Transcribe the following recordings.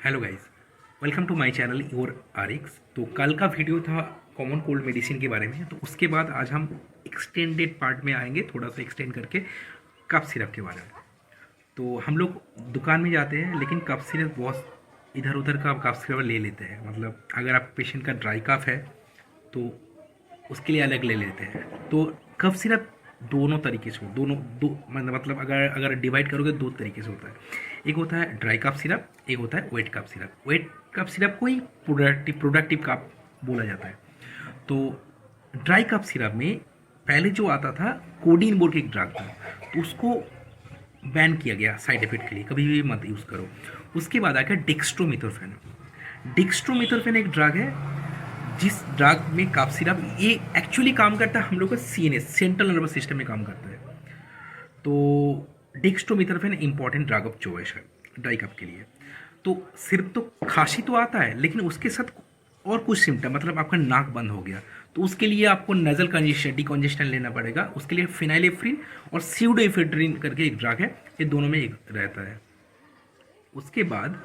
Hello guys, welcome to my channel your Aariks. तो कल का वीडियो था कॉमन कोल्ड मेडिसिन के बारे में। तो उसके बाद आज हम एक्सटेंडेड पार्ट में आएंगे, थोड़ा सा एक्सटेंड करके कफ सिरप के बारे में। तो हम लोग दुकान में जाते हैं लेकिन कफ सिरप बहुत इधर उधर का कफ सिरप ले लेते हैं। मतलब अगर आप पेशेंट का ड्राई कफ है तो उसके लिए अलग ले लेते हैं। तो कफ सिरप दोनों तरीके से दोनों दो मतलब अगर अगर डिवाइड करोगे दो तरीके से होता है। एक होता है ड्राई कफ सिरप, एक होता है wet cough syrup. Wet cough syrup को ही प्रोडक्टिव कफ बोला जाता है। तो ड्राई कफ सिरप में पहले जो आता था कोडीन बोल के एक ड्रग था, तो उसको बैन किया गया साइड इफेक्ट के लिए, कभी भी मत यूज़ करो। उसके बाद आ गया डिक्स्ट्रोमिथोफेन। डिक्स्ट्रोमिथोफेन एक ड्रग है जिस ड्रग में कफ सिरप ये एक्चुअली काम करता है हम लोग का सीएनएस, सेंट्रल नर्वस सिस्टम में काम करता है। तो डिक्स्ट्रोमिथोफेन इंपॉर्टेंट ड्रग ऑफ चॉइस है ड्राई कफ के लिए। तो सिर्फ तो खांसी तो आता है लेकिन उसके साथ और कुछ सिम्टम, मतलब आपका नाक बंद हो गया तो उसके लिए आपको नजल कंजेशन डिकॉन्जेस्टेंट लेना पड़ेगा। उसके लिए फिनाइलेफ्रिन और स्यूडोएफेड्रिन करके एक ड्रग है, ये दोनों में एक रहता है। उसके बाद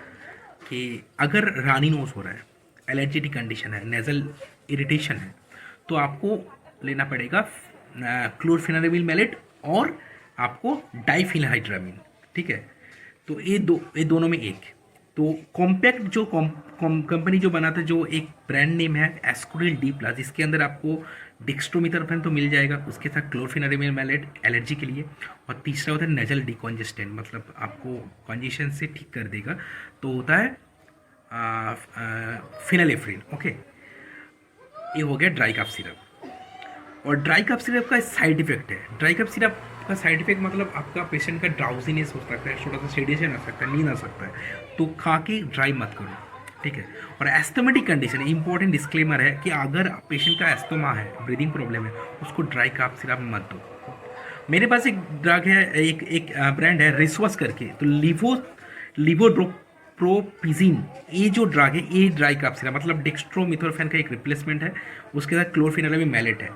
कि अगर रानी नोज हो रहा है, एलर्जेटिक कंडीशन है, नेजल इरिटेशन है, तो आपको लेना पड़ेगा क्लोरफेनारेबिल मैलेट और आपको डाइफिनहाइड्रामिन। ठीक है, तो ये दोनों में एक। तो कॉम्पैक्ट जो कंपनी जो बनाता है, जो एक ब्रांड नेम है एस्कोरिल डी प्लस, इसके अंदर आपको डिक्स्ट्रोमिथोफेन तो मिल जाएगा, उसके साथ क्लोरफेनारेबिल मैलेट एलर्जी के लिए, और तीसरा होता है नेजल डिकॉन्जेस्टेंट, मतलब आपको कॉन्जेशन से ठीक कर देगा, तो होता है फिनालेफ्रिन। ओके, ये हो गया ड्राई कफ सिरप। और ड्राई कफ सिरप का साइड इफेक्ट है, ड्राई कफ सिरप का साइड इफेक्ट मतलब आपका पेशेंट का ड्राउजीनेस हो सकता है, छोटा सा सेडिएशन आ सकता है, नींद आ सकता है, तो खा के ड्राई मत करो। ठीक है। और एस्थमेटिक कंडीशन, इंपॉर्टेंट डिस्क्लेमर है कि अगर पेशेंट का एस्थमा है, ब्रीदिंग प्रॉब्लम है, उसको ड्राई कफ सिरप मत दो। मेरे पास एक ड्रग है, एक ब्रांड है रिसवस करके, तो लिवोड्रोप्रोपिजिन, ये जो ड्रग है ये ड्राई कफ सिरप, मतलब डिक्स्ट्रोमिथोफेन का एक रिप्लेसमेंट है, उसके साथ क्लोरफेनारेबिल मैलेट है।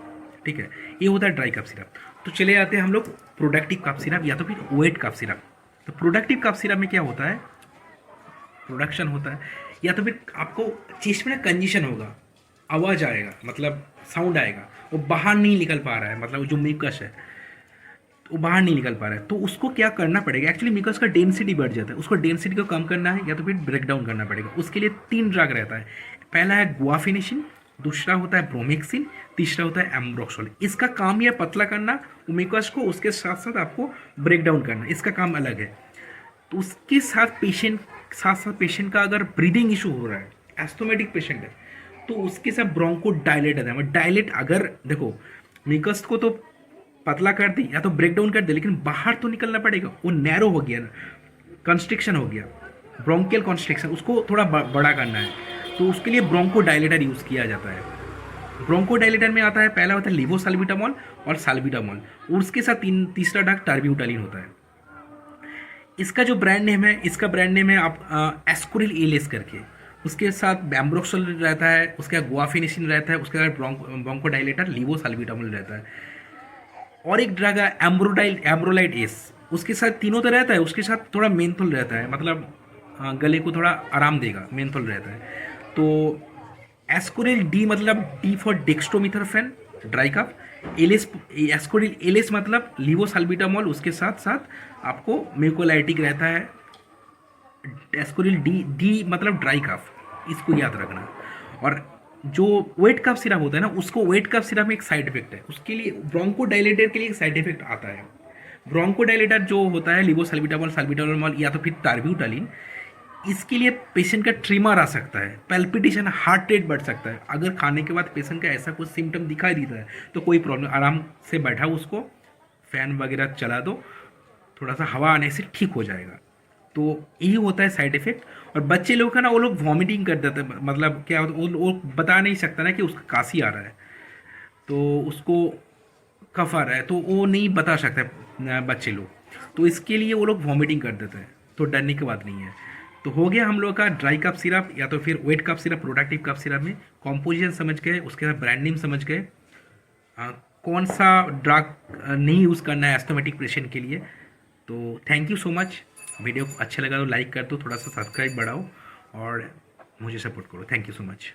ठीक है, ये होता है ड्राई कफ सिरप। तो चले आते हैं हम लोग प्रोडक्टिव कफ सिरप या तो फिर वेट कफ सिरप। तो प्रोडक्टिव कफ सिरप में क्या होता है, प्रोडक्शन होता है, या तो फिर आपको चेस्ट में ना कंजेशन होगा, आवाज़ आएगा, मतलब साउंड आएगा, वो बाहर नहीं निकल पा रहा है, मतलब जो म्यूकस है वो बाहर नहीं निकल पा रहा है, तो उसको क्या करना पड़ेगा, एक्चुअली म्यूकस का डेंसिटी बढ़ जाता है, उसको डेंसिटी को कम करना है या तो फिर ब्रेक डाउन करना पड़ेगा। उसके लिए 3 ड्रग रहता है, पहला है गुआफिनिशिन, दूसरा होता है ब्रोमेक्सिन, तीसरा होता है एम्ब्रोक्सोल। इसका काम यह पतला करना म्यूकस को, उसके साथ साथ आपको ब्रेक डाउन करना, इसका काम अलग है। तो उसके साथ पेशेंट का अगर ब्रीदिंग इशू हो रहा है, एस्थमेटिक पेशेंट है, तो उसके साथ ब्रोंको डायलेट है। डायलेट अगर देखो म्यूकस को तो पतला कर दी या तो ब्रेक डाउन कर दे, लेकिन बाहर तो निकलना पड़ेगा, वो नैरो हो गया, कंस्ट्रिक्शन हो गया, ब्रोंकियल कंस्ट्रिक्शन, उसको थोड़ा बड़ा करना है, तो उसके लिए ब्रोंको डायलेटर यूज़ किया जाता है। ब्रोंको डायलेटर में आता है, पहला होता है लिवोसाल्बिटामोल और साल्बिटामोल, और उसके साथ तीसरा ड्रग टर्ब्यूटालिन होता है। इसका जो ब्रांड नेम है, इसका ब्रांड नेम है आप एस्कोरिल एलेस करके, उसके साथ बैम्ब्रोक्सोल रहता है, उसके बाद गुआफिनिशिन रहता है, उसके बाद ब्रोंको डायलेटर लिवोसाल्बिटामोल रहता है, और एक ड्रग है एम्ब्रोलाइड एस, उसके साथ तीनों तो रहता है, उसके साथ थोड़ा मेंथोल रहता है, मतलब गले को थोड़ा आराम देगा, मेंथोल रहता है। तो एस्कोरिल डी मतलब D for dextromethorphan dry cough, LS Ascoril LS मतलब लिवोसाल्बिटामोल, उसके साथ साथ आपको म्यूकोलाइटिक रहता है। एस्कोरिल डी डी मतलब ड्राई कफ, इसको याद रखना। और जो वेट कफ सिरप होता है ना, उसको वेट कफ सिरप में एक साइड इफेक्ट है, उसके लिए ब्रोंको डायलेटर के लिए एक साइड इफेक्ट आता है। ब्रोंको डायलेटर जो होता है लिवोसाल्बिटामोल, साल्बिटामोल या तो फिर टार्ब्यूटालिन, इसके लिए पेशेंट का ट्रिमर आ सकता है, पैल्पिटेशन, हार्ट रेट बढ़ सकता है। अगर खाने के बाद पेशेंट का ऐसा कुछ सिम्टम दिखाई देता है तो कोई प्रॉब्लम, आराम से बैठा उसको फैन वगैरह चला दो, थोड़ा सा हवा आने से ठीक हो जाएगा। तो यही होता है साइड इफेक्ट। और बच्चे लोग का ना, वो लोग वॉमिटिंग कर देते हैं, मतलब क्या होता है, वो बता नहीं सकता ना कि उसका काशी आ रहा है, तो उसको कफ आ रहा है, तो वो नहीं बता सकता बच्चे लोग, तो इसके लिए वो लोग वॉमिटिंग कर देते हैं, तो डरने की बात नहीं है। तो हो गया हम लोग का ड्राई कफ सिरप या तो फिर wet cough syrup, productive cough syrup में कॉम्पोजिशन समझ गए, उसके साथ ब्रांड नेम समझ गए, कौन सा ड्रग नहीं यूज़ करना है एस्थमेटिक पेशेंट के लिए। तो thank you so much. Video अच्छा लगा तो लाइक कर दो, थोड़ा सा सब्सक्राइब बढ़ाओ, और मुझे सपोर्ट करो। Thank you so much.